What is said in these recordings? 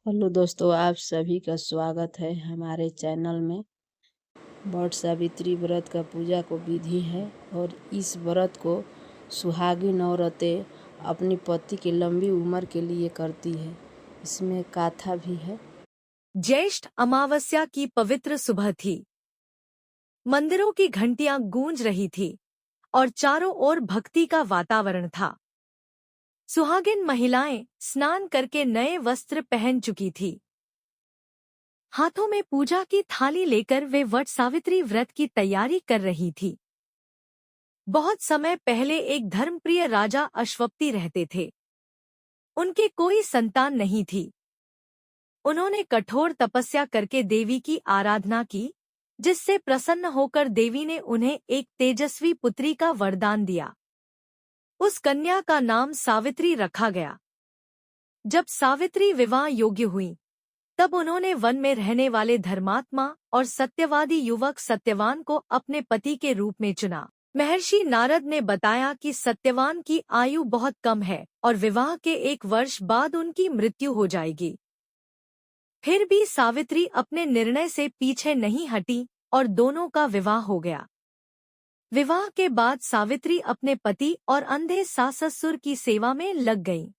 Hello दोस्तों, आप सभी का स्वागत है हमारे चैनल में। वट सावित्री व्रत का पूजा को विधि है और इस व्रत को सुहागिन औरतें अपनी पति की लंबी उम्र के लिए करती है। इसमें गाथा भी है। ज्येष्ठ अमावस्या की पवित्र सुबह थी। मंदिरों की घंटियां गूंज रही थी और चारों ओर भक्ति का वातावरण था। सुहागिन महिलाएं स्नान करके नए वस्त्र पहन चुकी थी। हाथों में पूजा की थाली लेकर वे वट सावित्री व्रत की तैयारी कर रही थी। बहुत समय पहले एक धर्मप्रिय राजा अश्वपति रहते थे। उनके कोई संतान नहीं थी। उन्होंने कठोर तपस्या करके देवी की आराधना की, जिससे प्रसन्न होकर देवी ने उन्हें एक तेजस्वी पुत्री का वरदान दिया। उस कन्या का नाम सावित्री रखा गया। जब सावित्री विवाह योग्य हुई, तब उन्होंने वन में रहने वाले धर्मात्मा और सत्यवादी युवक सत्यवान को अपने पति के रूप में चुना। महर्षि नारद ने बताया कि सत्यवान की आयु बहुत कम है और विवाह के 1 वर्ष बाद उनकी मृत्यु हो जाएगी। फिर भी सावित्री अपने निर्णय से पीछे नहीं हटी और दोनों का विवाह हो गया। विवाह के बाद सावित्री अपने पति और अंधे सास-ससुर की सेवा में लग गईं।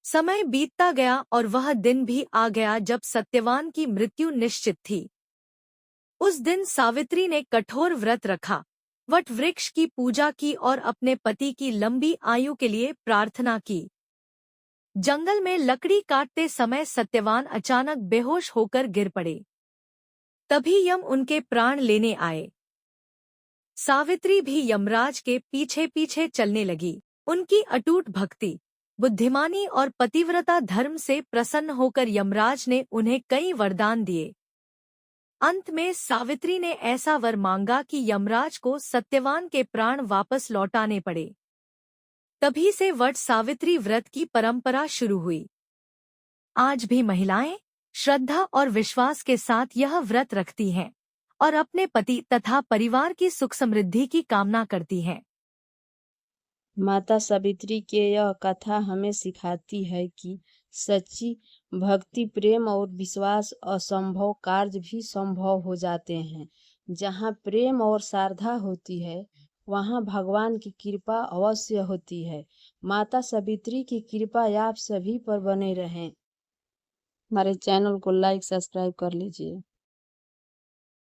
समय बीतता गया और वह दिन भी आ गया जब सत्यवान की मृत्यु निश्चित थी। उस दिन सावित्री ने कठोर व्रत रखा, वट वृक्ष की पूजा की और अपने पति की लंबी आयु के लिए प्रार्थना की। जंगल में लकड़ी काटते समय सत्यवान अचानक बेहोश होकर गिर पड़े। तभी यम उनके प्राण लेने आए। सावित्री भी यमराज के पीछे पीछे चलने लगी। उनकी अटूट भक्ति, बुद्धिमानी और पतिव्रता धर्म से प्रसन्न होकर यमराज ने उन्हें कई वरदान दिए। अंत में सावित्री ने ऐसा वर मांगा कि यमराज को सत्यवान के प्राण वापस लौटाने पड़े। तभी से वट सावित्री व्रत की परंपरा शुरू हुई। आज भी महिलाएं श्रद्धा और विश्वास के साथ यह व्रत रखती हैं और अपने पति तथा परिवार की सुख समृद्धि की कामना करती हैं। माता सावित्री के यह कथा हमें सिखाती है कि सच्ची भक्ति, प्रेम और विश्वास असंभव कार्य भी संभव हो जाते हैं। जहाँ प्रेम और श्रद्धा होती है, वहाँ भगवान की कृपा अवश्य होती है। माता सावित्री की कृपा आप सभी पर बने रहें। हमारे चैनल को लाइक सब्सक्राइब कर लीजिए।